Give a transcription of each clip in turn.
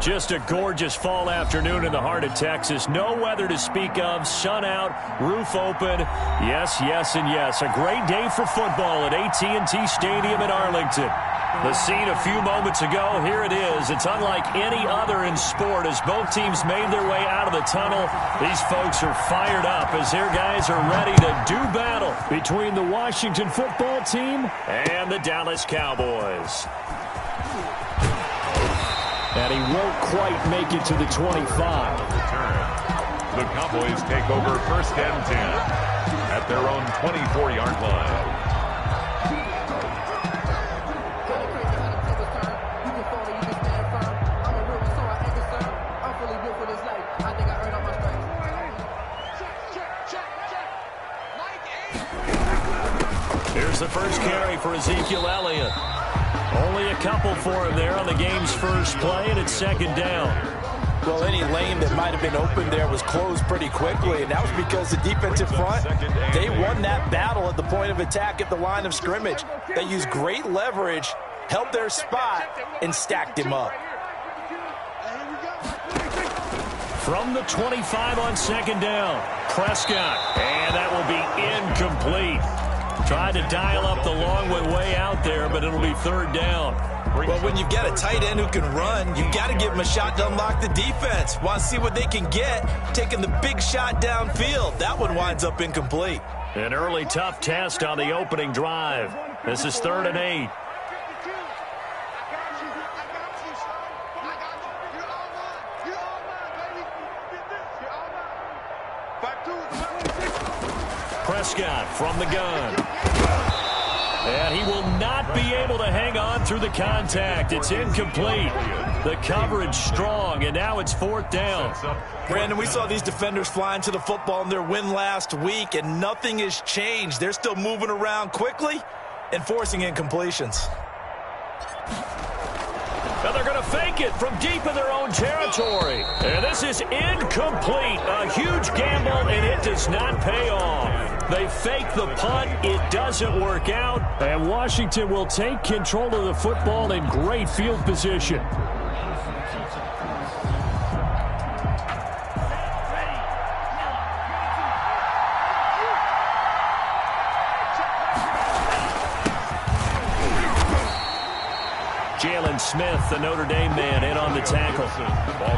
Just a gorgeous fall afternoon in the heart of Texas. No weather to speak of. Sun out, roof open. Yes, yes, and yes. A great day for football at AT&T Stadium in Arlington. The scene a few moments ago, here it is. It's unlike any other in sport as both teams made their way out of the tunnel. These folks are fired up as their guys are ready to do battle between the Washington football team and the Dallas Cowboys. And he won't quite make it to the 25. The Cowboys take over 1st and 10 at their own 24-yard line. Here's the first carry for Ezekiel Elliott. Only a couple for him there on the game's first play, and it's 2nd down. Well, any lane that might have been open there was closed pretty quickly, and that was because the defensive front, they won that battle at the point of attack at the line of scrimmage. They used great leverage, held their spot, and stacked him up. From the 25 on 2nd down, Prescott, and that will be incomplete. Tried to dial up the long way out there, but it'll be 3rd down. Well, when you've got a tight end who can run, you've got to give him a shot to unlock the defense. Want to see what they can get, taking the big shot downfield. That one winds up incomplete. An early tough test on the opening drive. This is 3rd and 8. Prescott from the gun. And he will not be able to hang on through the contact. It's incomplete. The coverage strong, and now it's 4th down. Brandon, we saw these defenders flying to the football in their win last week, and nothing has changed. They're still moving around quickly and forcing incompletions. Now they're going to fake it from deep in their own territory. And this is incomplete. A huge gamble, and it does not pay off. They fake the punt. It doesn't work out. And Washington will take control of the football in great field position. Smith, the Notre Dame man, in on the tackle.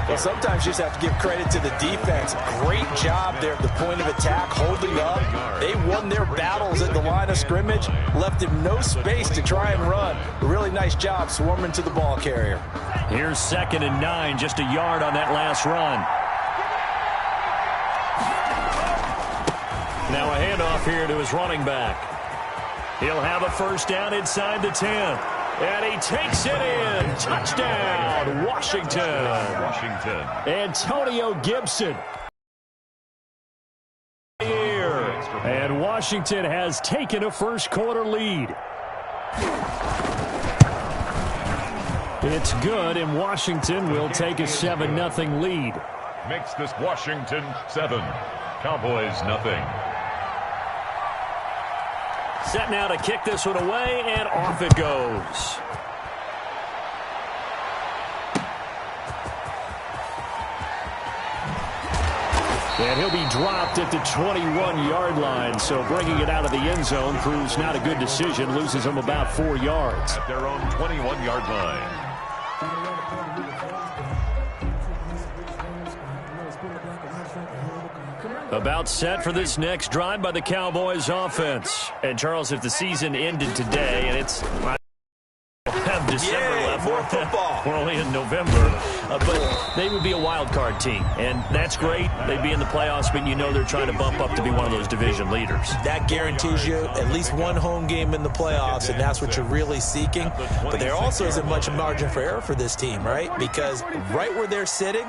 Well, sometimes you just have to give credit to the defense. Great job there at the point of attack, holding up. They won their battles at the line of scrimmage, left him no space to try and run. A really nice job swarming to the ball carrier. Here's 2nd and 9, just a yard on that last run. Now a handoff here to his running back. He'll have a 1st down inside the 10. And he takes it in. Touchdown, Washington. Antonio Gibson. And Washington has taken a first-quarter lead. It's good, and Washington will take a 7-0 lead. Makes this Washington 7, Cowboys 0. Set now to kick this one away, and off it goes. And he'll be dropped at the 21-yard line, so bringing it out of the end zone proves not a good decision, loses him about 4 yards. At their own 21-yard line. About set for this next drive by the Cowboys offense. And Charles, if the season ended today, and it's have December left, more football. We're only in November, but they would be a wild card team, and that's great. They'd be in the playoffs, but you know they're trying to bump up to be one of those division leaders. That guarantees you at least one home game in the playoffs, and that's what you're really seeking. But there also isn't much margin for error for this team, right? Because right where they're sitting,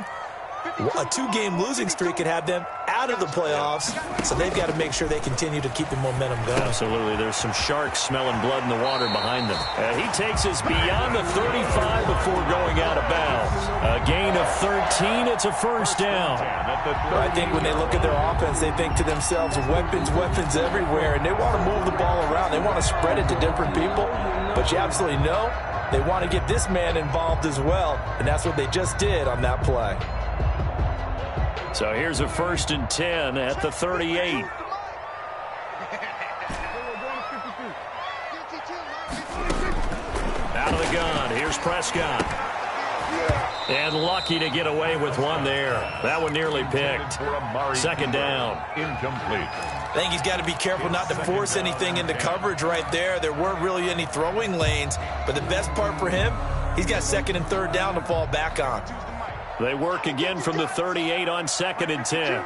a 2-game losing streak could have them out of the playoffs, so they've got to make sure they continue to keep the momentum going. Absolutely. There's some sharks smelling blood in the water behind them. He takes us beyond the 35 before going out of bounds. A gain of 13. It's a 1st down. I think when they look at their offense, they think to themselves, weapons everywhere, and they want to move the ball around. They want to spread it to different people, but you absolutely know they want to get this man involved as well, and that's what they just did on that play. So here's a 1st and 10 at the 38. Out of the gun, here's Prescott. And lucky to get away with one there. That one nearly picked. 2nd down. Incomplete. I think he's got to be careful not to force anything into coverage right there. There weren't really any throwing lanes, but the best part for him, he's got 2nd and 3rd down to fall back on. They work again from the 38 on 2nd and 10.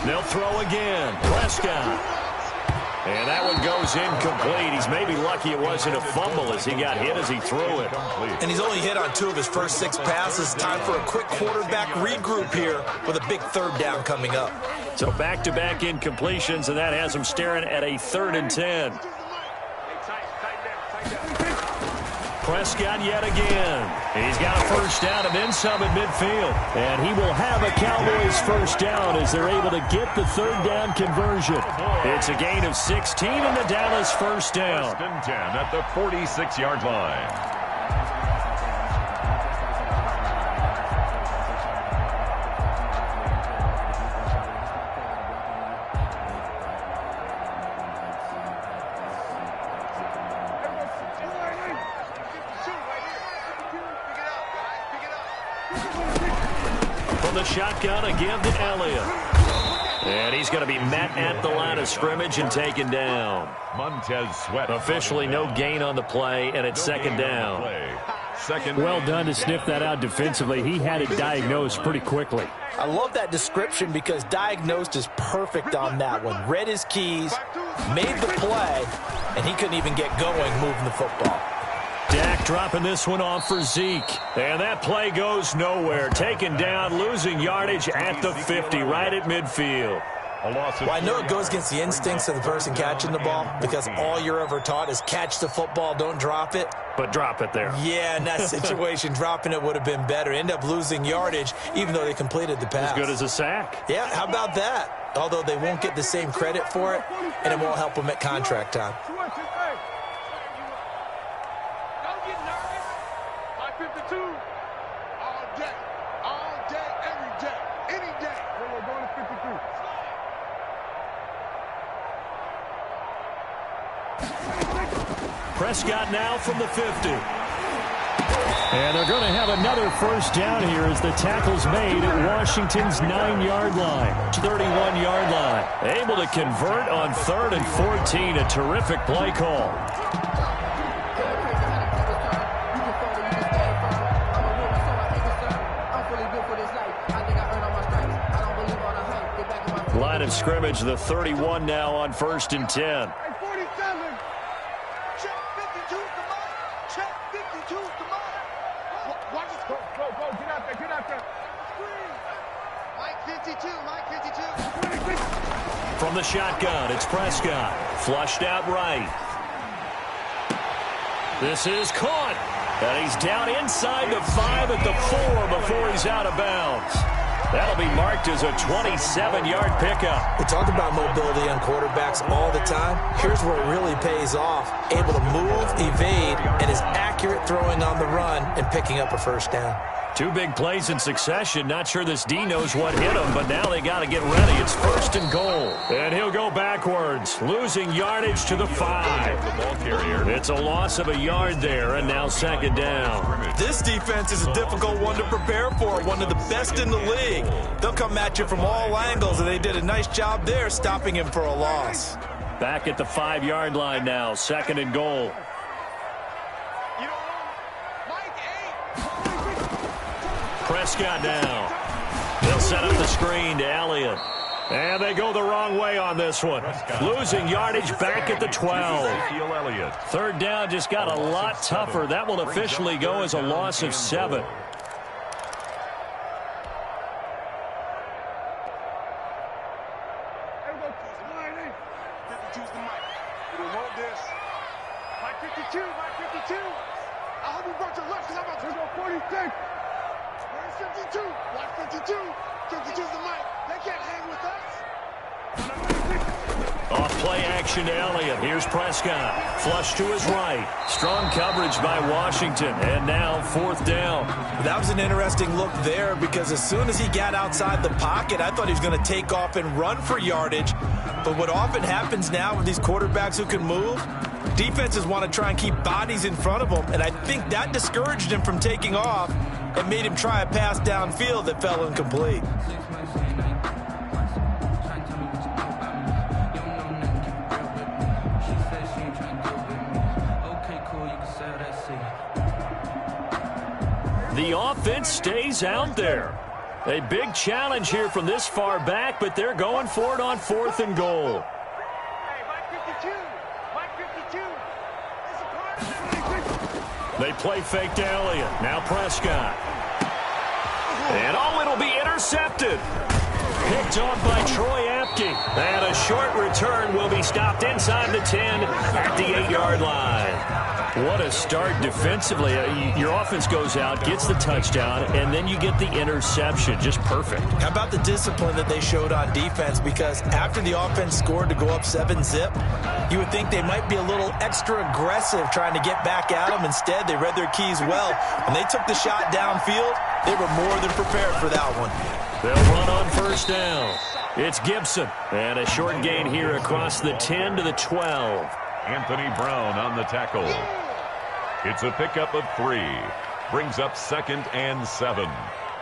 They'll throw again. Prescott. And that one goes incomplete. He's maybe lucky it wasn't a fumble as he got hit as he threw it. And he's only hit on 2 of his first 6 passes. Time for a quick quarterback regroup here with a big 3rd down coming up. So back-to-back incompletions, and that has him staring at a 3rd and 10. Prescott yet again. He's got a 1st down and then some at midfield. And he will have a Cowboys 1st down as they're able to get the 3rd down conversion. It's a gain of 16 and the Dallas 1st down. 1st and 10 at the 46-yard line. The shotgun again to Elliott. And he's going to be met at the line of scrimmage and taken down. Montez Sweat. Officially no gain on the play, and it's 2nd down. Well done to sniff that out defensively. He had it diagnosed pretty quickly. I love that description because diagnosed is perfect on that one. Read his keys, made the play, and he couldn't even get going moving the football. Dak dropping this one off for Zeke. And that play goes nowhere. Taken down, losing yardage at the 50, right at midfield. Well, I know it goes against the instincts of the person catching the ball because all you're ever taught is catch the football, don't drop it. But drop it there. Yeah, in that situation, dropping it would have been better. End up losing yardage, even though they completed the pass. As good as a sack. Yeah, how about that? Although they won't get the same credit for it, and it won't help them at contract time. Prescott now from the 50. And they're going to have another 1st down here as the tackle's made at Washington's 9-yard line, 31-yard line. Able to convert on 3rd and 14. A terrific play call. Line of scrimmage, the 31 now on 1st and 10. From the shotgun, it's Prescott. Flushed out right. This is caught. And he's down inside the 5 at the 4 before he's out of bounds. That'll be marked as a 27-yard pickup. We talk about mobility on quarterbacks all the time. Here's where it really pays off. Able to move, evade, and is accurate throwing on the run and picking up a 1st down. 2 big plays in succession. Not sure this D knows what hit him, but now they got to get ready. It's 1st and goal. And he'll go backwards, losing yardage to the 5. It's a loss of a yard there, and now 2nd down. This defense is a difficult one to prepare for, one of the best in the league. They'll come at you from all angles, and they did a nice job there stopping him for a loss. Back at the 5-yard line now, 2nd and goal. Prescott down. They'll set up the screen to Elliott. And they go the wrong way on this one. Losing yardage back at the 12. 3rd down just got a lot tougher. That will officially go as a loss of 7. action to Elliott. Here's Prescott. Flush to his right. Strong coverage by Washington. And now 4th down. That was an interesting look there because as soon as he got outside the pocket, I thought he was going to take off and run for yardage. But what often happens now with these quarterbacks who can move, defenses want to try and keep bodies in front of them. And I think that discouraged him from taking off and made him try a pass downfield that fell incomplete. The offense stays out there. A big challenge here from this far back, but they're going for it on 4th and goal. They play fake to Elliott. Now Prescott. And it'll be intercepted. Picked off by Troy Apke. And a short return will be stopped inside the 10 at the 8-yard line. What a start defensively. Your offense goes out, gets the touchdown, and then you get the interception. Just perfect. How about the discipline that they showed on defense? Because after the offense scored to go up 7-zip, you would think they might be a little extra aggressive trying to get back at them. Instead, they read their keys well. When they took the shot downfield, they were more than prepared for that one. They'll run on 1st down. It's Gibson. And a short gain here across the 10 to the 12. Anthony Brown on the tackle. It's a pickup of 3. Brings up 2nd and 7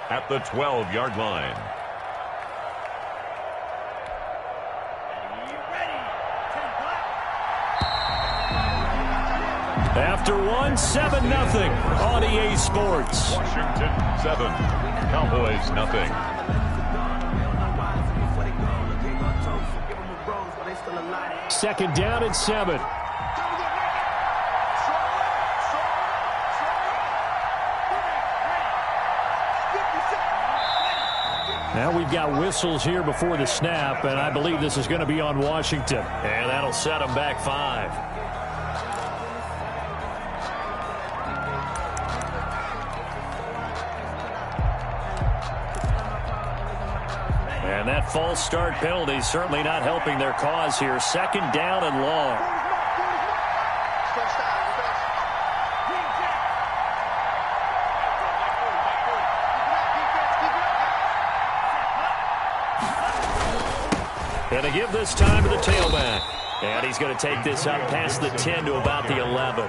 at the 12-yard line. After 7-0 on EA Sports. Washington 7, Cowboys nothing. Second down and 7. Now we've got whistles here before the snap, and I believe this is going to be on Washington. And that'll set them back 5. And that false start penalty is certainly not helping their cause here. 2nd down and long. And to give this time to the tailback. And he's going to take this up past the 10 to about the 11.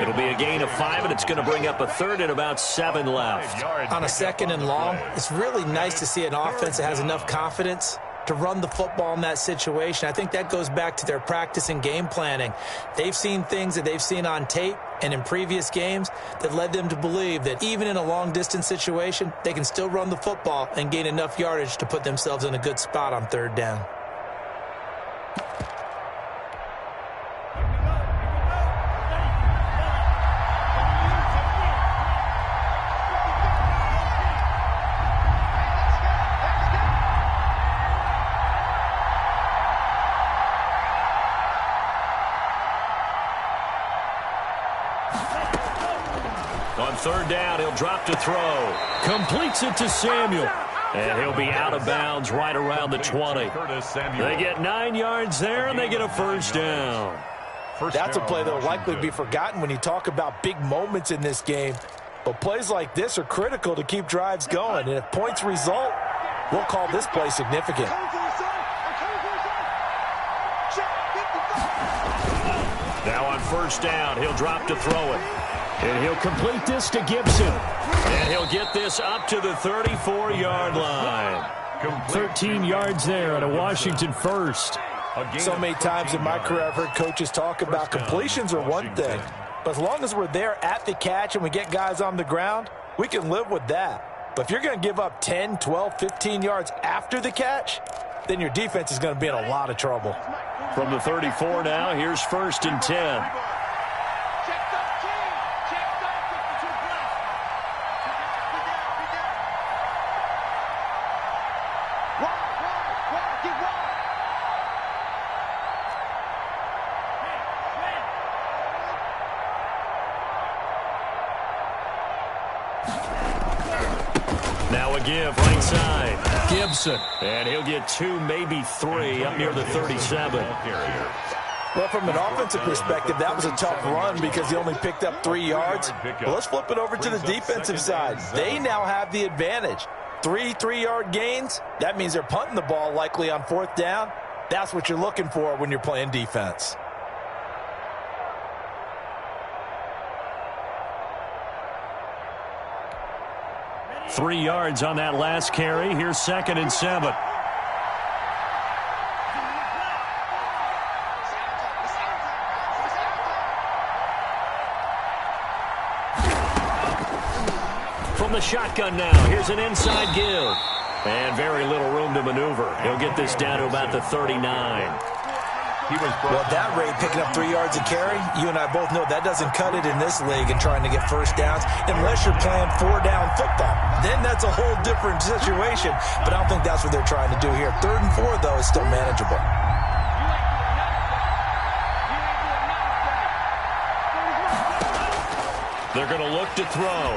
It'll be a gain of 5, and it's going to bring up a 3rd and about 7 left. On a 2nd and long, it's really nice to see an offense that has enough confidence to run the football in that situation. I think that goes back to their practice and game planning. They've seen things that they've seen on tape and in previous games that led them to believe that even in a long-distance situation, they can still run the football and gain enough yardage to put themselves in a good spot on 3rd down. On 3rd down, he'll drop to throw. Completes it to Samuel. And he'll be out of bounds right around the 20. They get 9 yards there, and they get a 1st down. That's a play that will likely be forgotten when you talk about big moments in this game. But plays like this are critical to keep drives going. And if points result, we'll call this play significant. Now on 1st down, he'll drop to throw it. And he'll complete this to Gibson. And he'll get this up to the 34-yard line. 13 yards there at a Washington 1st. So many times in my career I've heard coaches talk about completions are one thing. But as long as we're there at the catch and we get guys on the ground, we can live with that. But if you're going to give up 10, 12, 15 yards after the catch, then your defense is going to be in a lot of trouble. From the 34 now, here's 1st and 10. Now a give right side. Gibson. And he'll get 2, maybe 3, up near the 37. Well, from an offensive perspective, that was a tough run because he only picked up 3 yards. Well, let's flip it over to the defensive side. They now have the advantage. 3 3-yard gains, that means they're punting the ball likely on 4th down. That's what you're looking for when you're playing defense. Three yards on that last carry. Here's 2nd and 7. From the shotgun now, here's an inside give. And very little room to maneuver. He'll get this down to about the 39. Well, at that rate, picking up 3 yards a carry, you and I both know that doesn't cut it in this league and trying to get first downs unless you're playing 4-down football. Then that's a whole different situation, but I don't think that's what they're trying to do here. 3rd and 4, though, is still manageable. They're going to look to throw.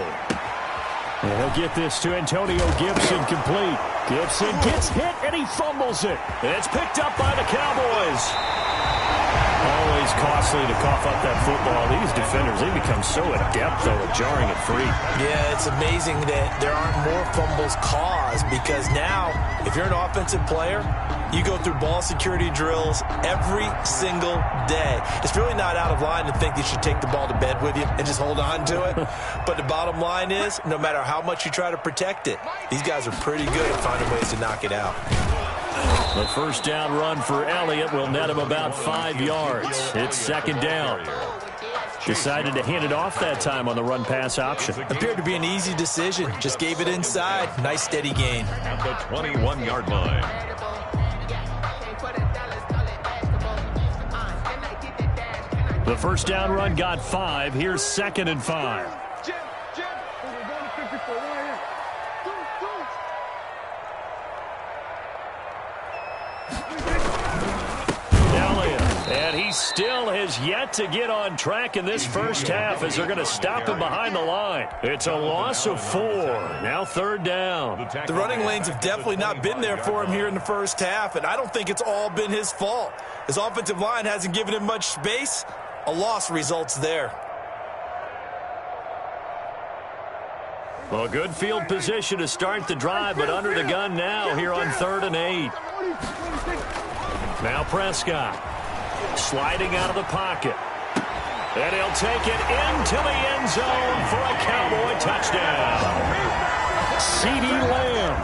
And he'll get this to Antonio Gibson complete. Gibson gets hit, and he fumbles it. And it's picked up by the Cowboys. Always costly to cough up that football. These defenders, they become so adept, though, at jarring it free. Yeah, it's amazing that there aren't more fumbles caused because now, if you're an offensive player, you go through ball security drills every single day. It's really not out of line to think you should take the ball to bed with you and just hold on to it. But the bottom line is, no matter how much you try to protect it, these guys are pretty good at finding ways to knock it out. The first down run for Elliott will net him about 5 yards. It's 2nd down. Decided to hand it off that time on the run-pass option. Appeared to be an easy decision. Just gave it inside. Nice steady gain. At the 21-yard line. The first down run got 5. Here's 2nd and 5. And he still has yet to get on track in this first half as they're going to stop him behind the line. It's a loss of 4. Now 3rd down. The running lanes have definitely not been there for him here in the first half, and I don't think it's all been his fault. His offensive line hasn't given him much space. A loss results there. Well, good field position to start the drive, but under the gun now here on 3rd and 8. Now Prescott. Sliding out of the pocket. And he'll take it into the end zone for a Cowboy touchdown. CeeDee Lamb,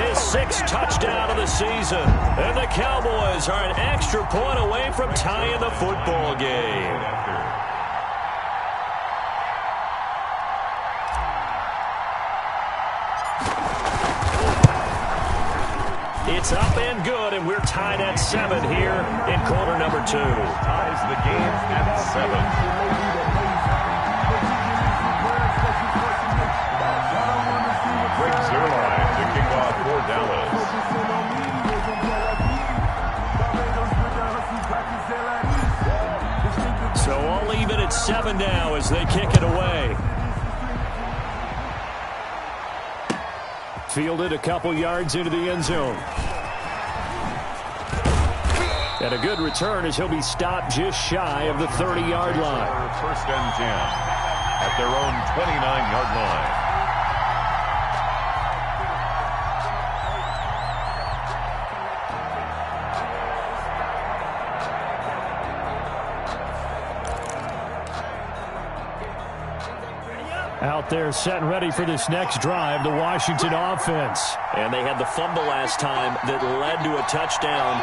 his 6th touchdown of the season. And the Cowboys are an extra point away from tying the football game. It's up and good, and we're tied at 7 here in quarter number 2. Ties the game at 7. Greg Zuerlein to kick off for Dallas. So all even at 7 now as they kick it away. Fielded a couple yards into the end zone. And a good return as he'll be stopped just shy of the 30-yard line. 1st and 10 at their own 29-yard line. Out there set and ready for this next drive, the Washington offense. And they had the fumble last time that led to a touchdown.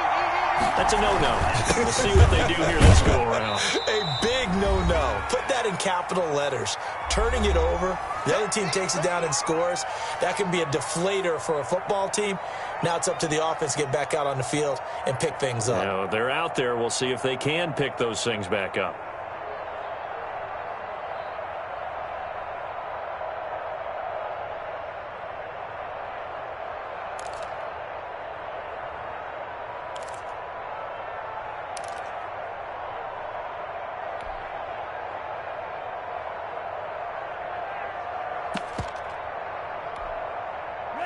That's a no-no. We'll see what they do here this go-around. A big no-no. Put that in capital letters. Turning it over, the other team takes it down and scores. That can be a deflator for a football team. Now it's up to the offense to get back out on the field and pick things up. Now, they're out there. We'll see if they can pick those things back up.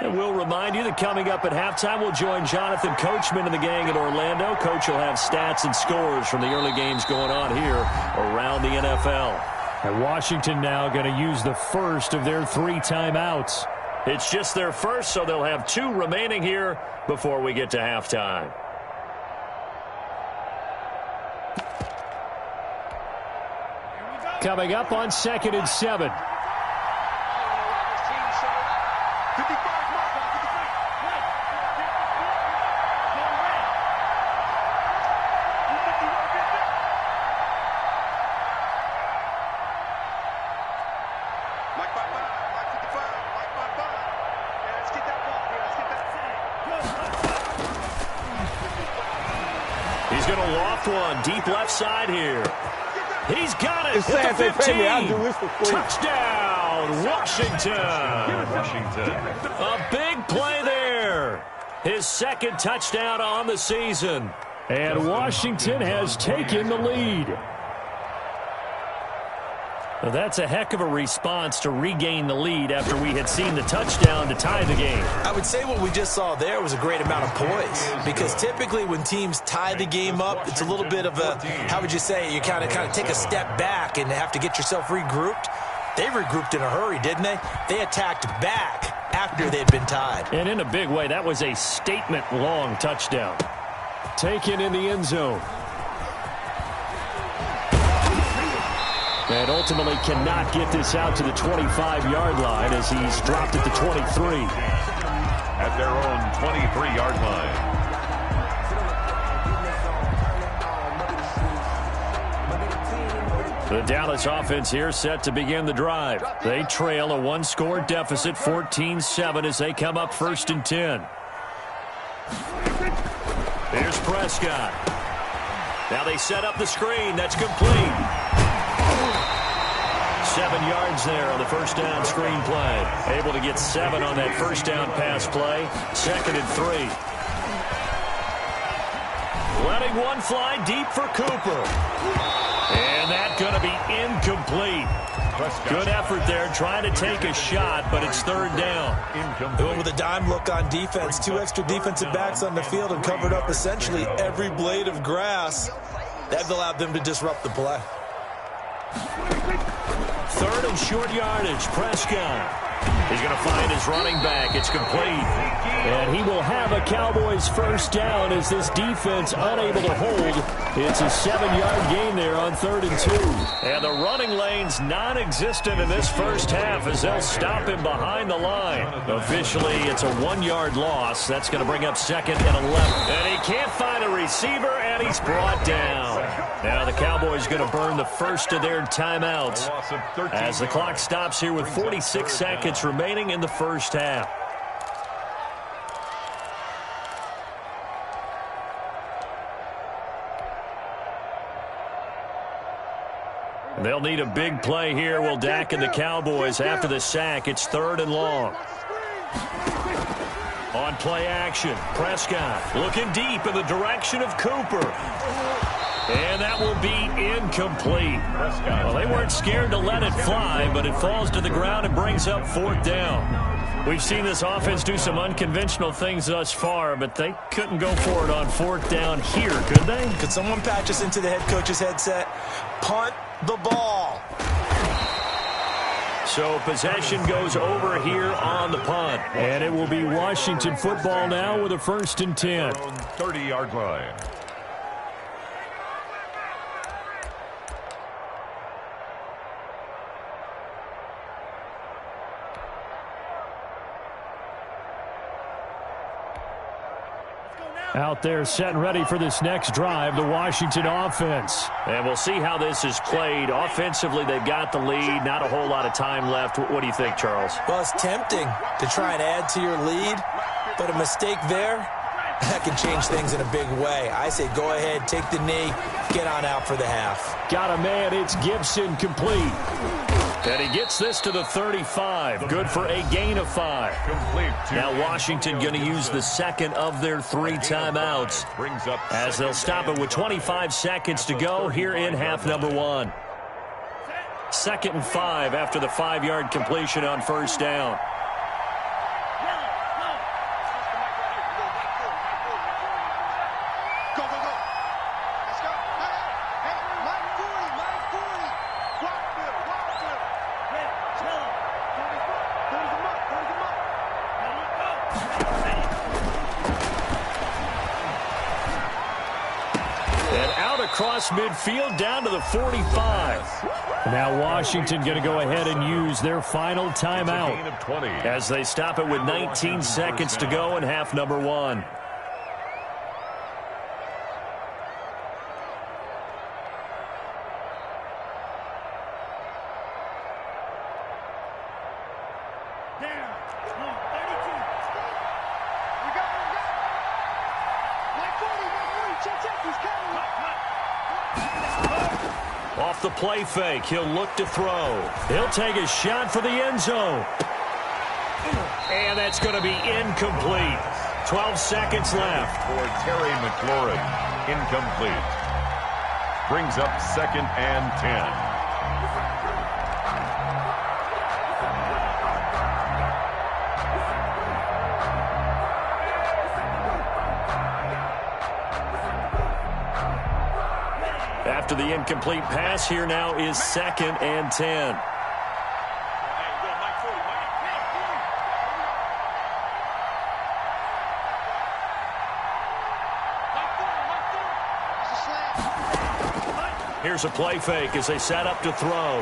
And we'll remind you that coming up at halftime, we'll join Jonathan Coachman and the gang in Orlando. Coach will have stats and scores from the early games going on here around the NFL. And Washington now going to use the first of their 3 timeouts. It's just their first, so they'll have 2 remaining here before we get to halftime. Coming up on 2nd and 7. He's going to loft one deep left side here. He's got it at the 15. Touchdown, Washington. A big play there. His 2nd touchdown on the season. And Washington has taken the lead. Well, that's a heck of a response to regain the lead after we had seen the touchdown to tie the game. I would say what we just saw there was a great amount of poise, because typically when teams tie the game up, it's a little bit of a, how would you say, you kind of take a step back and have to get yourself regrouped. They regrouped in a hurry, didn't they? They attacked back after they'd been tied. And in a big way, that was a statement-long touchdown. Taken in the end zone. And ultimately cannot get this out to the 25-yard line as he's dropped at the 23. At their own 23-yard line. The Dallas offense here set to begin the drive. They trail a 1-score deficit, 14-7, as they come up 1st and 10. Here's Prescott. Now they set up the screen. That's complete. 7 yards there on the first down screen play. Able to get 7 on that first down pass play. 2nd and 3. Letting one fly deep for Cooper. And that's going to be incomplete. Good effort there trying to take a shot, but it's 3rd down. They went with a dime look on defense. 2 extra defensive backs on the field and covered up essentially every blade of grass. That allowed them to disrupt the play. 3rd and short yardage. Prescott. He's going to find his running back. It's complete. And he will have a Cowboys first down as this defense unable to hold. It's a 7-yard gain there on 3rd and 2. And the running lane's non-existent in this first half as they'll stop him behind the line. Officially, it's a 1-yard loss. That's going to bring up 2nd and 11. And he can't find a receiver, and he's brought down. Now the Cowboys going to burn the first of their timeouts as the clock stops here with 46 seconds remaining in the first half. They'll need a big play here. Will Dak and the Cowboys after the sack. It's 3rd and long. On play action, Prescott looking deep in the direction of Cooper. And that will be incomplete. Well, they weren't scared to let it fly, but it falls to the ground and brings up 4th down. We've seen this offense do some unconventional things thus far, but they couldn't go for it on 4th down here, could they? Could someone patch us into the head coach's headset? Punt the ball. So possession goes over here on the punt. And it will be Washington football now with a 1st and 10. 30-yard line. Out there set and ready for this next drive, the Washington offense. And we'll see how this is played. Offensively, they've got the lead. Not a whole lot of time left. What do you think, Charles? Well, it's tempting to try and add to your lead, but a mistake there, that can change things in a big way. I say go ahead, take the knee, get on out for the half. Got a man, it's Gibson, complete. And he gets this to the 35. Good for a gain of 5. Now Washington going to use the 2nd of their 3 timeouts as they'll stop it with 25 seconds to go here in half number 1. 2nd and 5 after the 5-yard completion on 1st down. across midfield down to the 45. Now Washington going to go ahead and use their final timeout as they stop it with 19 seconds to go in half number 1. Off the play fake, he'll look to throw. He'll take a shot for the end zone. And that's going to be incomplete. 12 seconds left. For Terry McLaurin, incomplete. Brings up 2nd and 10. After the incomplete pass, here now is 2nd and 10. Here's a play fake as they set up to throw.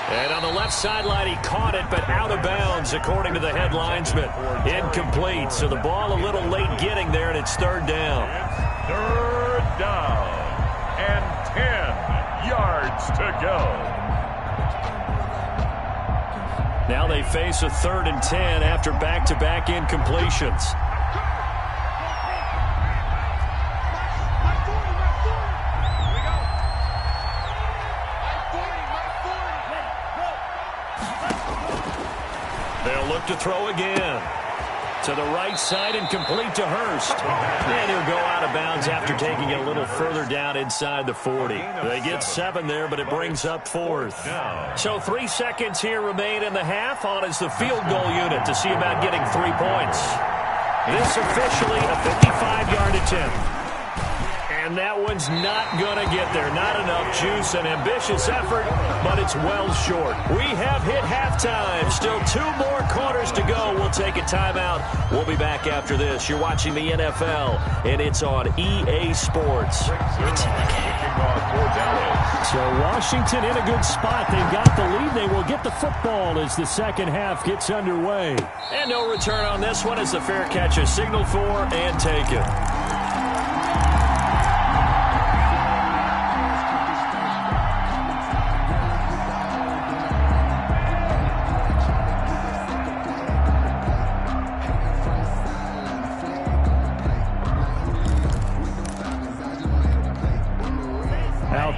And on the left sideline, he caught it, but out of bounds, according to the head linesman. Incomplete, so the ball a little late getting there, and it's 3rd down. It's 3rd down. And 10 yards to go. Now they face a 3rd and 10 after back-to-back incompletions. They'll look to throw again. To the right side and complete to Hurst. And he'll go out of bounds after taking it a little further down inside the 40. They get 7 there, but it brings up 4th. So 3 seconds here remain in the half. On is the field goal unit to see about getting 3 points. This officially a 55-yard attempt. And that one's not going to get there. Not enough juice. An ambitious effort, but it's well short. We have hit halftime. Still 2 more quarters to go. We'll take a timeout. We'll be back after this. You're watching the NFL, and it's on EA Sports. It's in the game. So Washington in a good spot. They've got the lead. They will get the football as the second half gets underway. And no return on this one as the fair catch is signaled for and taken.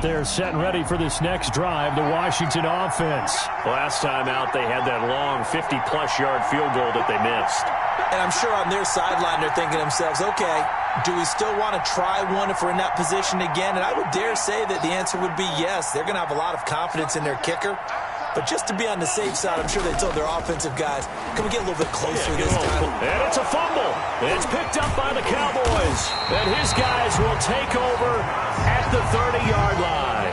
They're set and ready for this next drive, the Washington offense. Last time out, they had that long 50-plus yard field goal that they missed. And I'm sure on their sideline, they're thinking to themselves, okay, do we still want to try one if we're in that position again? And I would dare say that the answer would be yes. They're going to have a lot of confidence in their kicker. But just to be on the safe side, I'm sure they told their offensive guys, can we get a little bit closer this time? And it's a fumble. It's picked up by the Cowboys. And his guys will take over at the 30-yard line.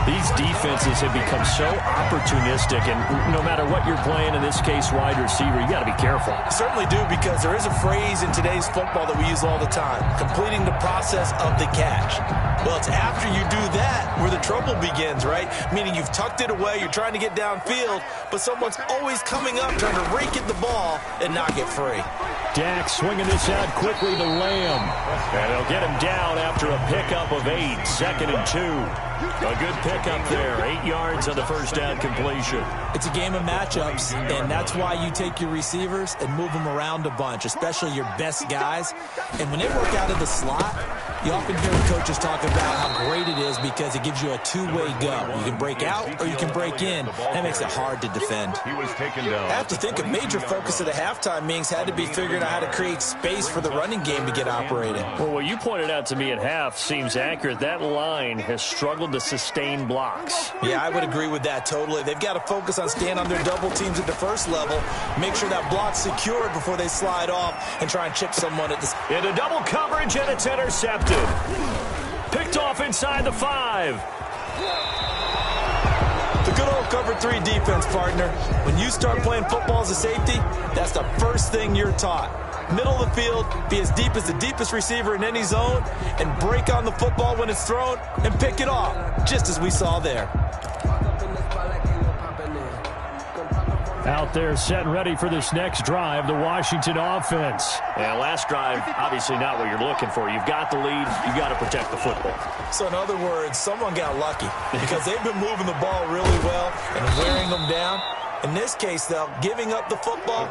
These defenses have become so opportunistic, and no matter what you're playing, in this case, wide receiver, you got to be careful. Certainly do, because there is a phrase in today's football that we use all the time, completing the process of the catch. Well, it's after you do that where the trouble begins, right? Meaning you've tucked it away, you're trying to get downfield, but someone's always coming up, trying to rake at the ball and knock it free. Dak swinging this out quickly to Lamb. And they'll get him down after a pickup of 8, 2nd and 2. A good pickup there, 8 yards on the first down completion. It's a game of matchups, and that's why you take your receivers and move them around a bunch, especially your best guys. And when they work out of the slot, you often hear coaches talk about how great it is because it gives you a two-way go. You can break out or you can break in. That makes it hard to defend. He was taken down. I have to think a major focus of the halftime meetings had to be figuring out how to create space for the running game to get operating. Well, what you pointed out to me at half seems accurate. That line has struggled to sustain blocks. Yeah, I would agree with that totally. They've got to focus on staying on their double teams at the first level, make sure that block's secured before they slide off and try and chip someone at the... Into double coverage, and it's intercepted. Picked off inside the 5. The good old cover 3 defense, partner. When you start playing football as a safety, that's the first thing you're taught. middle of the field, be as deep as the deepest receiver in any zone, and break on the football when it's thrown and pick it off, just as we saw there. Out there set and ready for this next drive, the Washington offense. And last drive, obviously not what you're looking for. You've got the lead. You've got to protect the football. So in other words, someone got lucky because they've been moving the ball really well and wearing them down. In this case, though, giving up the football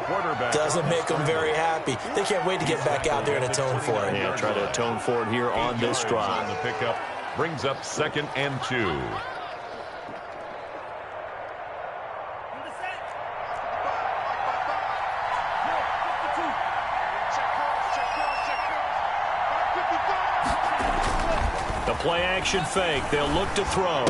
doesn't make them very happy. They can't wait to get back out there and atone for it. Yeah, try to atone for it here on this drive. The pickup brings up 2nd and 2. The play action fake. They'll look to throw.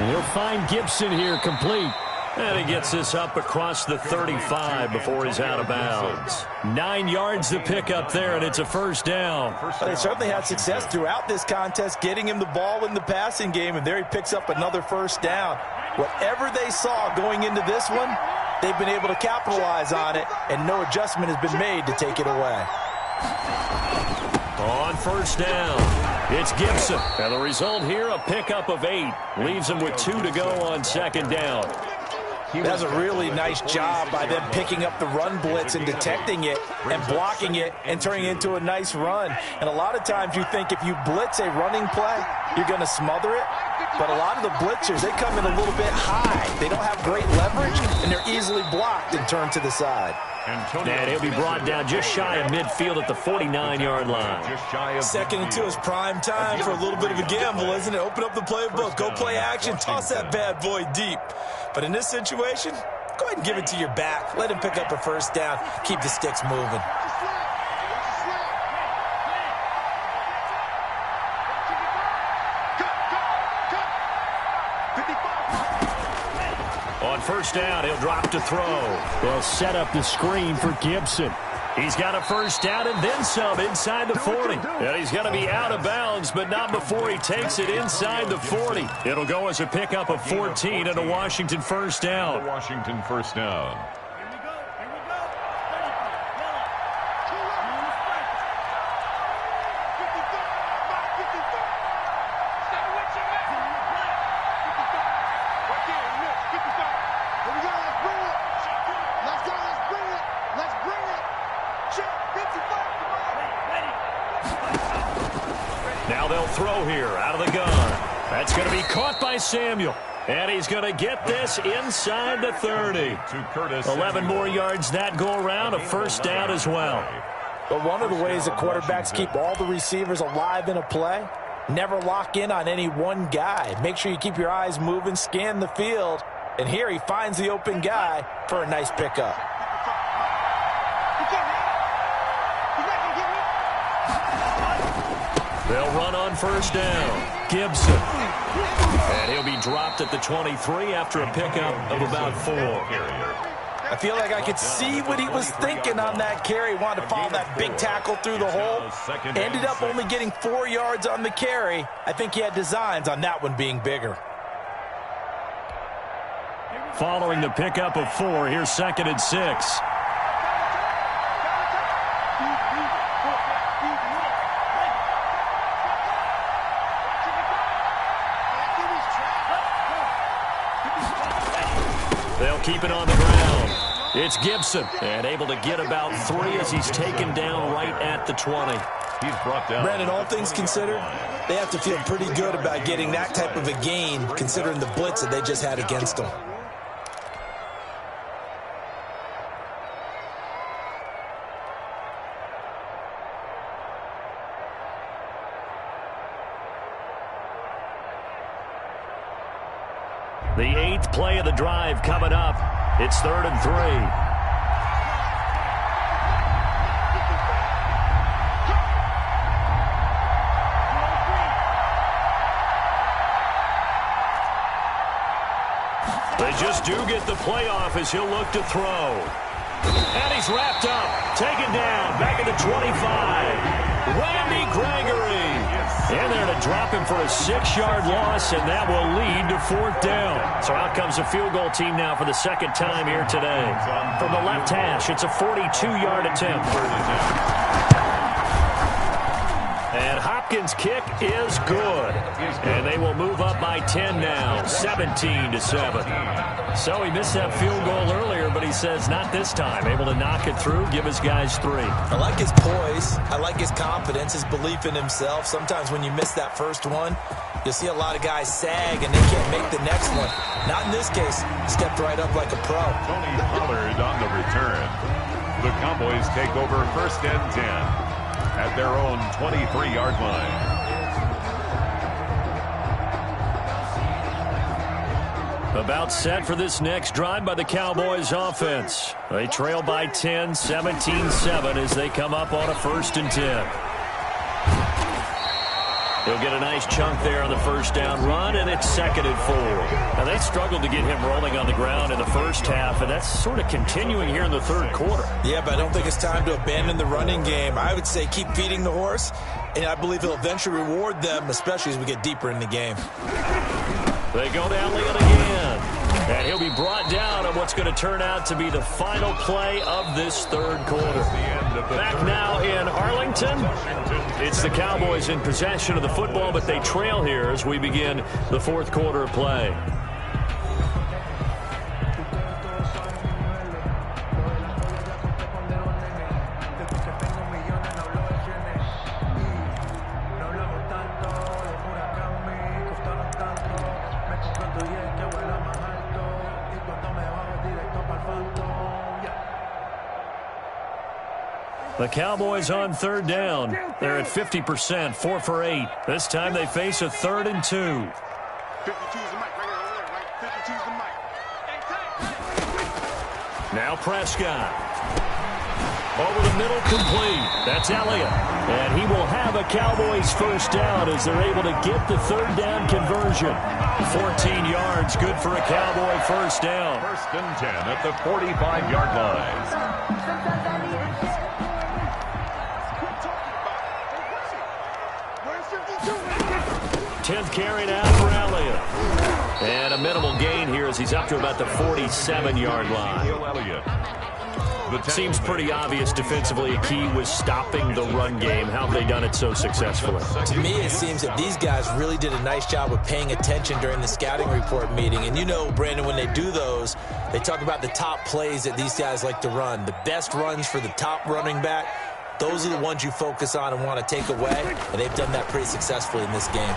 He'll find Gibson here complete. And he gets this up across the 35 before he's out of bounds. 9 yards to pick up there, and it's a first down. They certainly had success throughout this contest, getting him the ball in the passing game, and there he picks up another first down. Whatever they saw going into this one, they've been able to capitalize on it, and no adjustment has been made to take it away. On first down, it's Gibson. And the result here, a pickup of 8. Leaves him with 2 to go on 2nd down. That's a really nice job by them picking up the run blitz and detecting it and blocking it and turning it into a nice run. And a lot of times you think if you blitz a running play, you're going to smother it. But a lot of the blitzers, they come in a little bit high. They don't have great leverage, and they're easily blocked and turned to the side. And he'll be brought down just shy of midfield at the 49-yard line. 2nd and 2 is prime time for a little bit of a gamble, isn't it? Open up the playbook, go play action, toss that bad boy deep. But in this situation, go ahead and give it to your back. Let him pick up a first down. Keep the sticks moving. On first down, he'll drop to throw. They'll set up the screen for Gibson. He's got a first down and then some inside the 40. And he's going to be out of bounds, but not before he takes it inside the 40. It'll go as a pickup of 14 and a Washington first down. Washington first down. Now they'll throw here out of the gun. That's going to be caught by Samuel. And he's going to get this inside the 30. 11 more yards that go around, a first down as well. But one of the ways the quarterbacks keep all the receivers alive in a play, never lock in on any one guy. Make sure you keep your eyes moving, scan the field. And here he finds the open guy for a nice pickup. They'll run on first down. Gibson. And he'll be dropped at the 23 after a pickup of about 4. I feel like I could see what he was thinking on that carry. Wanted to follow that big tackle through the hole. Ended up only getting 4 yards on the carry. I think he had designs on that one being bigger. Following the pickup of 4, here's 2nd and 6. They'll keep it on the ground. It's Gibson, and able to get about 3 as he's taken down right at the 20. He's brought down. Brandon, all things considered, they have to feel pretty good about getting that type of a gain, considering the blitz that they just had against them. The 8th play of the drive coming up. It's 3rd and 3. They just do get the playoff as he'll look to throw. And he's wrapped up, taken down, back at the 25. Randy Gregory. And they're to drop him for a 6-yard loss, and that will lead to 4th down. So out comes a field goal team now for the second time here today. From the left hash, it's a 42-yard attempt. And Hopkins' kick is good. And they will move up by 10 now, 17-7. So he missed that field goal earlier, but he says not this time. Able to knock it through, give his guys 3. I like his poise. I like his confidence, his belief in himself. Sometimes when you miss that first one, you'll see a lot of guys sag and they can't make the next one. Not in this case. Stepped right up like a pro. Tony Pollard on the return. The Cowboys take over 1st and 10. At their own 23-yard line. About set for this next drive by the Cowboys offense. They trail by 10, 17-7 as they come up on a 1st and 10. He'll get a nice chunk there on the 1st down run, and it's 2nd and 4. Now, they struggled to get him rolling on the ground in the first half, and that's sort of continuing here in the 3rd quarter. Yeah, but I don't think it's time to abandon the running game. I would say keep feeding the horse, and I believe he'll eventually reward them, especially as we get deeper in the game. They go to Elliott again. And he'll be brought down on what's going to turn out to be the final play of this 3rd quarter. Back now in Arlington. It's the Cowboys in possession of the football, but they trail here as we begin the 4th quarter of play. The Cowboys on 3rd down. They're at 50%, 4 for 8. This time they face a 3rd and 2. 52's the mic right here, right? 52's the mic. Now Prescott. Over the middle, complete. That's Elliott. And he will have a Cowboys 1st down as they're able to get the 3rd down conversion. 14 yards, good for a Cowboy 1st down. 1st and 10 at the 45-yard line. 10th carry now for Elliott. And a minimal gain here as he's up to about the 47-yard line. Seems pretty obvious defensively. A key was stopping the run game. How have they done it so successfully? To me, it seems that these guys really did a nice job of paying attention during the scouting report meeting. And you know, Brandon, when they do those, they talk about the top plays that these guys like to run. The best runs for the top running back. Those are the ones you focus on and want to take away. And they've done that pretty successfully in this game.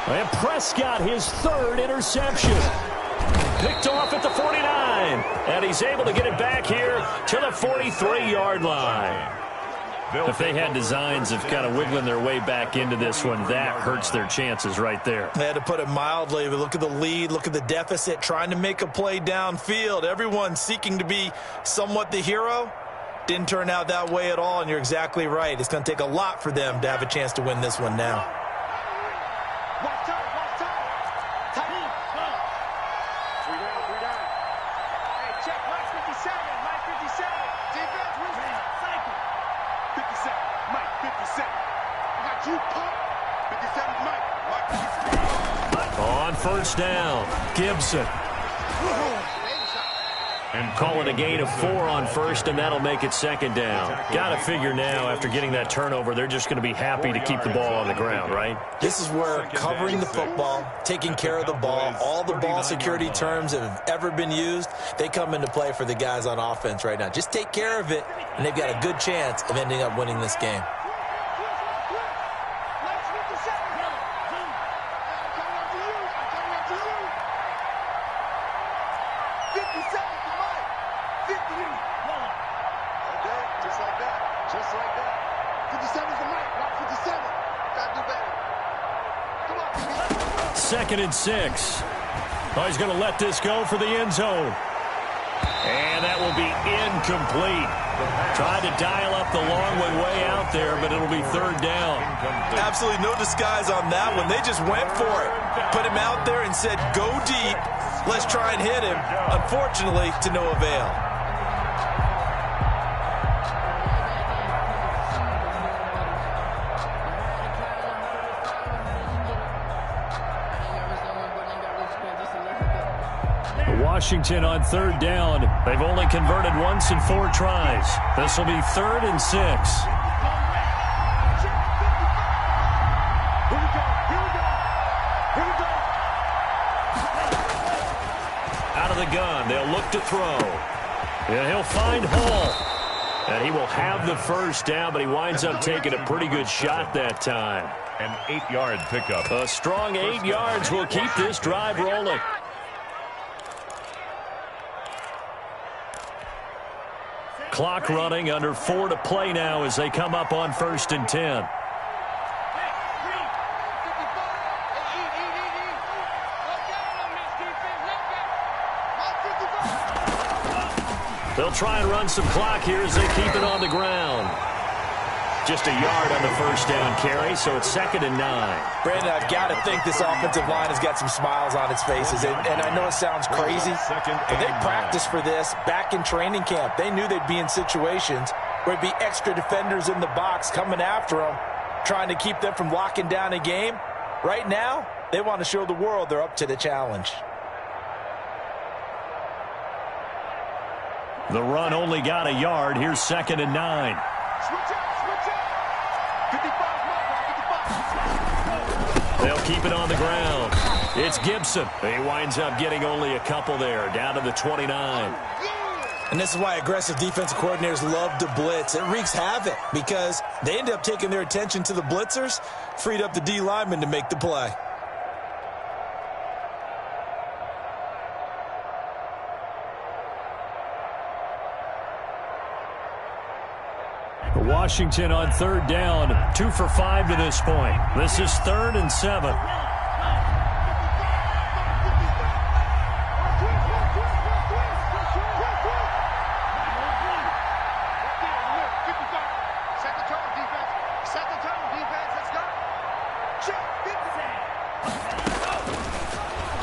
And Prescott, his 3rd interception. Picked off at the 49. And he's able to get it back here to the 43-yard line. If they had designs of kind of wiggling their way back into this one, that hurts their chances right there. They had to put it mildly, but look at the lead, look at the deficit, trying to make a play downfield. Everyone seeking to be somewhat the hero. Didn't turn out that way at all, and you're exactly right. It's going to take a lot for them to have a chance to win this one now. On 1st down, Gibson. And calling a gain of 4 on 1st, and that'll make it 2nd down. Got to figure now, after getting that turnover, they're just going to be happy to keep the ball on the ground, right? This is where covering the football, taking care of the ball, all the ball security terms that have ever been used, they come into play for the guys on offense right now. Just take care of it, and they've got a good chance of ending up winning this game. Just like that. 57's the mic. Not 57. Gotta do better. Come on. 2nd and 6. Oh, he's going to let this go for the end zone. And that will be incomplete. Tried to dial up the long one way out there, but it'll be 3rd down. Absolutely no disguise on that one. They just went for it. Put him out there and said, go deep. Let's try and hit him. Unfortunately, to no avail. Washington on 3rd down. They've only converted once in 4 tries. This will be 3rd and 6. Out of the gun, they'll look to throw. And he'll find Hall. And he will have the first down, but he winds up taking a pretty good shot that time. An 8-yard pickup. A strong 8 yards will keep this drive rolling. Clock running, under 4 to play now as they come up on 1st and 10. They'll try and run some clock here as they keep it on the ground. Just a yard on the first down carry, so it's 2nd and 9. Brandon, I've got to think this offensive line has got some smiles on its faces. And I know it sounds crazy, but they practiced for this back in training camp. They knew they'd be in situations where it'd be extra defenders in the box coming after them, trying to keep them from locking down a game. Right now, they want to show the world they're up to the challenge. The run only got a yard. Here's 2nd and 9. They'll keep it on the ground. It's Gibson. He winds up getting only a couple there, down to the 29. And this is why aggressive defensive coordinators love to blitz. It wreaks havoc because they end up taking their attention to the blitzers, freed up the D lineman to make the play. Washington on 3rd down. 2 for 5 to this point. This is 3rd and 7.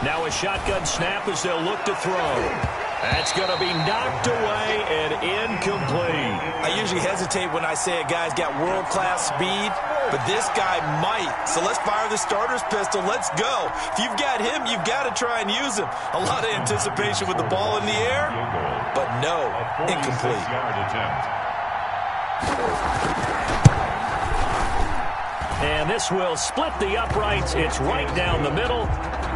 Now a shotgun snap as they'll look to throw. That's going to be knocked away and incomplete. I usually hesitate when I say a guy's got world-class speed, but this guy might. So let's fire the starter's pistol. Let's go. If you've got him, you've got to try and use him. A lot of anticipation with the ball in the air, but no, incomplete. And this will split the uprights. It's right down the middle.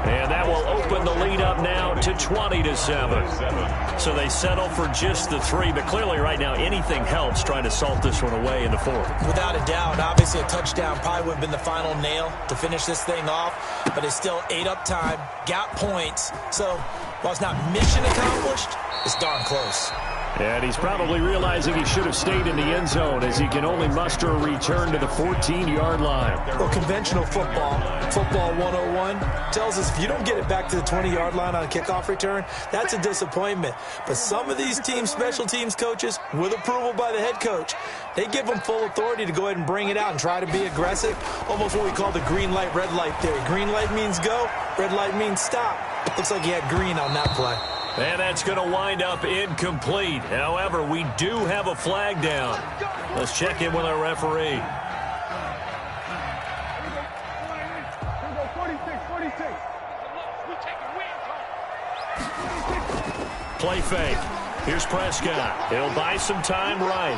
And that will open the lead up now to 20-7. So they settle for just the 3. But clearly right now anything helps trying to salt this one away in the 4th. Without a doubt, obviously a touchdown probably would have been the final nail to finish this thing off. But it's still 8 up time, got points. So while it's not mission accomplished, it's darn close. And he's probably realizing he should have stayed in the end zone as he can only muster a return to the 14-yard line. Well, conventional football 101, tells us if you don't get it back to the 20-yard line on a kickoff return, that's a disappointment. But some of these team special teams coaches, with approval by the head coach, they give them full authority to go ahead and bring it out and try to be aggressive, almost what we call the green light, red light theory. Green light means go, red light means stop. Looks like he had green on that play. And that's going to wind up incomplete. However, we do have a flag down. Let's check in with our referee. Play fake. Here's Prescott. He'll buy some time right.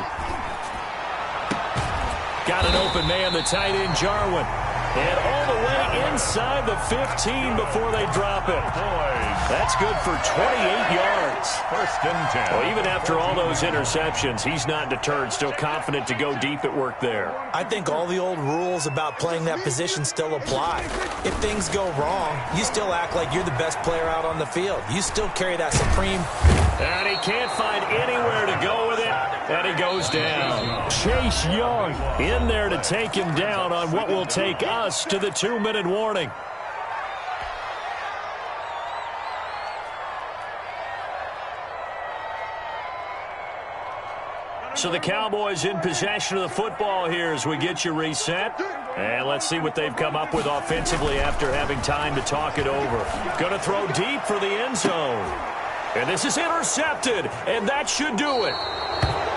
Got an open man, the tight end, Jarwin. And all the way inside the 15 before they drop it. That's good for 28 yards. 1st and 10. Well, even after all those interceptions, he's not deterred, still confident to go deep at work there. I think all the old rules about playing that position still apply. If things go wrong, you still act like you're the best player out on the field. You still carry that supreme. And he can't find anywhere to go with it, and he goes down. Chase Young in there to take him down on what will take us to the 2-minute warning. So the Cowboys in possession of the football here as we get you reset. And let's see what they've come up with offensively after having time to talk it over. Going to throw deep for the end zone. And this is intercepted, and that should do it.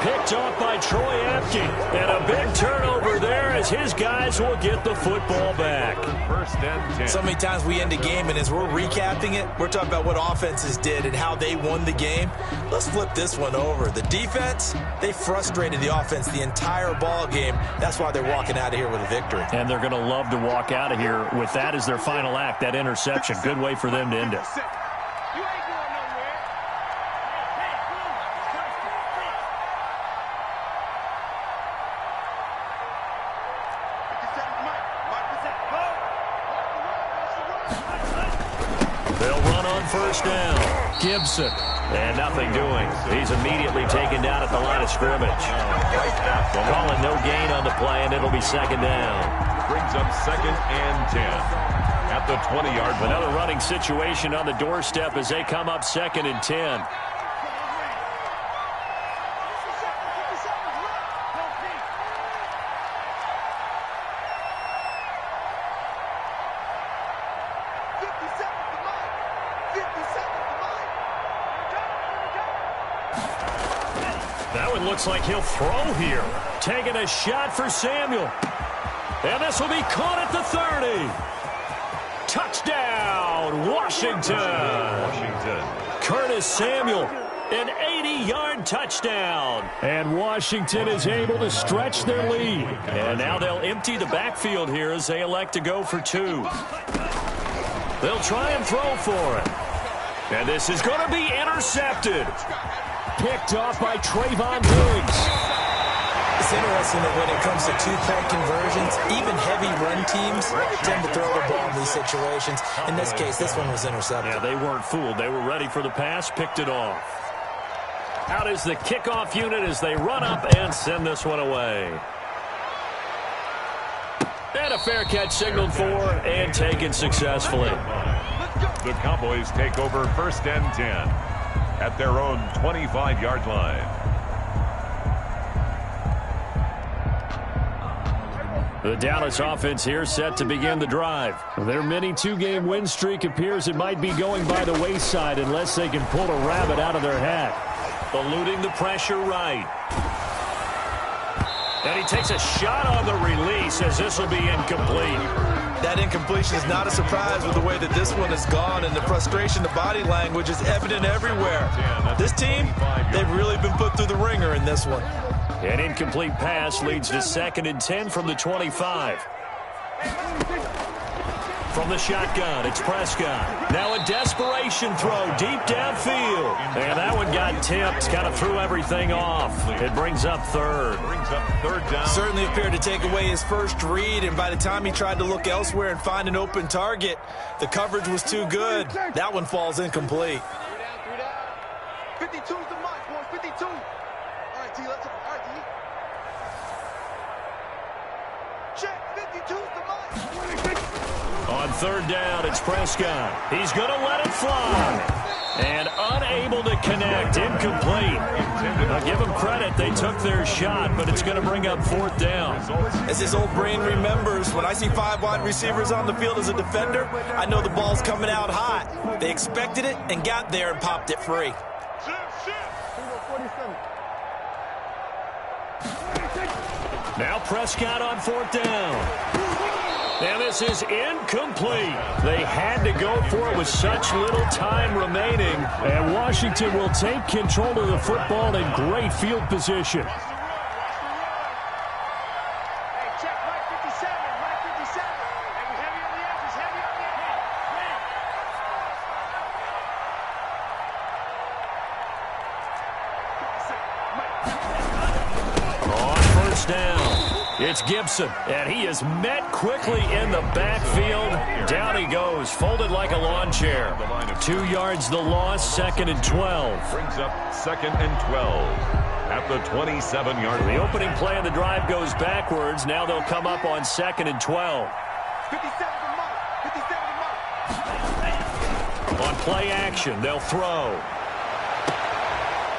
Picked off by Troy Apke. And a big turnover there as his guys will get the football back. first and 10. So many times we end a game, and as we're recapping it, we're talking about what offenses did and how they won the game. Let's flip this one over. The defense, they frustrated the offense the entire ball game. That's why they're walking out of here with a victory. And they're going to love to walk out of here with that as their final act, that interception. Good way for them to end it. They'll run on first down. Gibson. And nothing doing. He's immediately taken down at the line of scrimmage. Calling no gain on the play, and it'll be second down. Brings up second and 10 at the 20-yard line. Another running situation on the doorstep as they come up second and 10. That one looks like he'll throw here. Taking a shot for Samuel. And this will be caught at the 30. Touchdown, Washington. Curtis Samuel, an 80-yard touchdown. And Washington is able to stretch their lead. And now they'll empty the backfield here as they elect to go for two. They'll try and throw for it. And this is going to be intercepted. Picked off by Trayvon Diggs. It's interesting that when it comes to two-point conversions, even heavy run teams tend to throw the ball in these situations. In this case, this one was intercepted. Yeah, they weren't fooled. They were ready for the pass, picked it off. Out is the kickoff unit as they run up and send this one away. And a fair catch signaled for and taken successfully. The Cowboys take over first and 10 at their own 25-yard line. The Dallas offense here set to begin the drive. Their mini two-game win streak appears it might be going by the wayside unless they can pull a rabbit out of their hat. Eluding the pressure right. And he takes a shot on the release as this will be incomplete. That incompletion is not a surprise with the way that this one has gone, and the frustration, the body language is evident everywhere. This team, they've really been put through the ringer in this one. An incomplete pass leads to second and 10 from the 25. From the shotgun, it's Prescott. Now a desperation throw deep downfield. And that one got tipped, kind of threw everything off. It brings up third. Down. Certainly appeared to take away his first read, and by the time he tried to look elsewhere and find an open target, the coverage was too good. That one falls incomplete. 52's the mark, boys. 52. All right, T, let's go. All right, T. Check. 52's the mark. On third down, it's Prescott. He's going to let it fly. And unable to connect, incomplete. Now give them credit, they took their shot, but it's going to bring up fourth down. As his old brain remembers, when I see 5 wide receivers on the field as a defender, I know the ball's coming out hot. They expected it and got there and popped it free. Now Prescott on fourth down. And this is incomplete. They had to go for it with such little time remaining. And Washington will take control of the football in great field position. On first down. It's Gibson, and he is met quickly in the backfield. Down he goes, folded like a lawn chair. 2 yards the loss, second and 12. Brings up second and 12 at the 27-yard line. The opening play of the drive goes backwards. Now they'll come up on second and 12. 57 the mark. 57 the mark. On play action, they'll throw.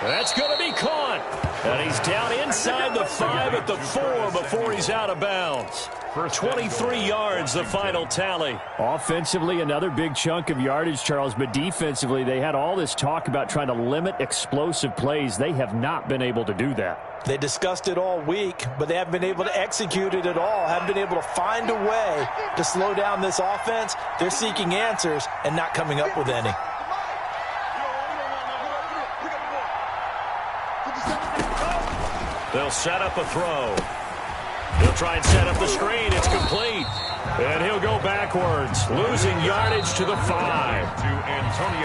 That's going to be caught. And he's down inside the 5 at the 4 before he's out of bounds. First 23 yards, the final tally. Offensively, another big chunk of yardage, Charles, but defensively, they had all this talk about trying to limit explosive plays. They have not been able to do that. They discussed it all week, but they haven't been able to execute it at all, haven't been able to find a way to slow down this offense. They're seeking answers and not coming up with any. They'll set up a throw. He'll try and set up the screen. It's complete. And he'll go backwards, losing yardage to the 5.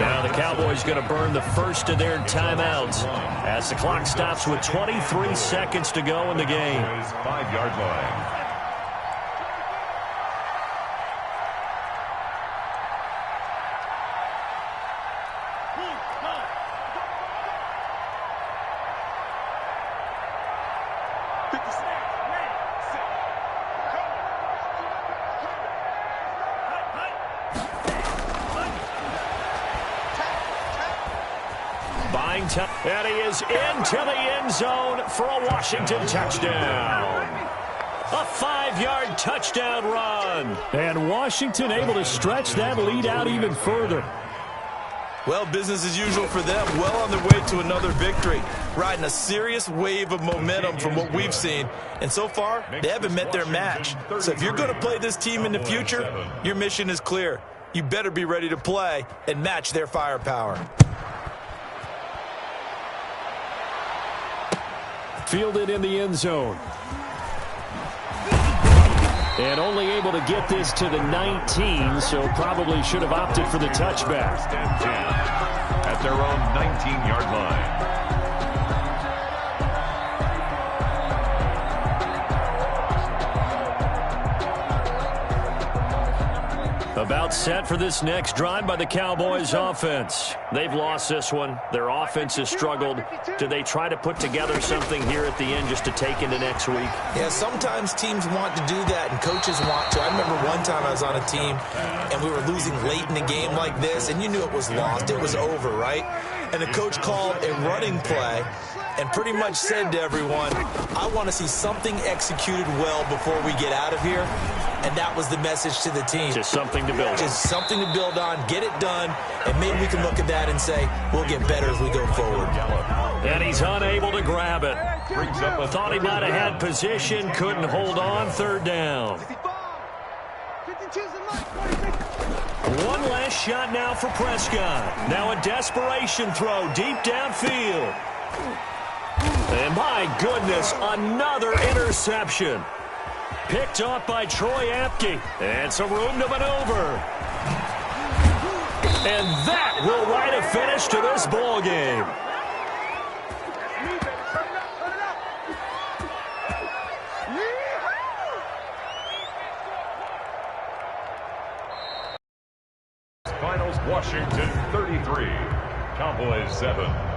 Now the Cowboys going to burn the first of their timeouts as the clock stops with 23 seconds to go in the game. 5-yard line. And he is into the end zone for a Washington touchdown. A 5-yard touchdown run. And Washington able to stretch that lead out even further. Well, business as usual for them. Well on their way to another victory. Riding a serious wave of momentum from what we've seen. And so far, they haven't met their match. So if you're going to play this team in the future, your mission is clear. You better be ready to play and match their firepower. Fielded in the end zone. And only able to get this to the 19, so probably should have opted for the touchback. At their own 19-yard line. About set for this next drive by the Cowboys offense. They've lost this one. Their offense has struggled. Do they try to put together something here at the end just to take into next week? Yeah, sometimes teams want to do that and coaches want to. I remember one time I was on a team and we were losing late in the game like this, and you knew it was lost. It was over, right? And the coach called a running play and pretty much said to everyone, I want to see something executed well before we get out of here. And that was the message to the team. Just something to build on. Just something to build on, get it done, and maybe we can look at that and say, we'll get better as we go forward. And he's unable to grab it. Thought he might have had position, couldn't hold on, third down. One last shot now for Prescott. Now a desperation throw deep downfield. And my goodness, another interception. Picked off by Troy Apke. And some room to maneuver. And that will write a finish to this ball game. Finals, Washington 33, Cowboys 7.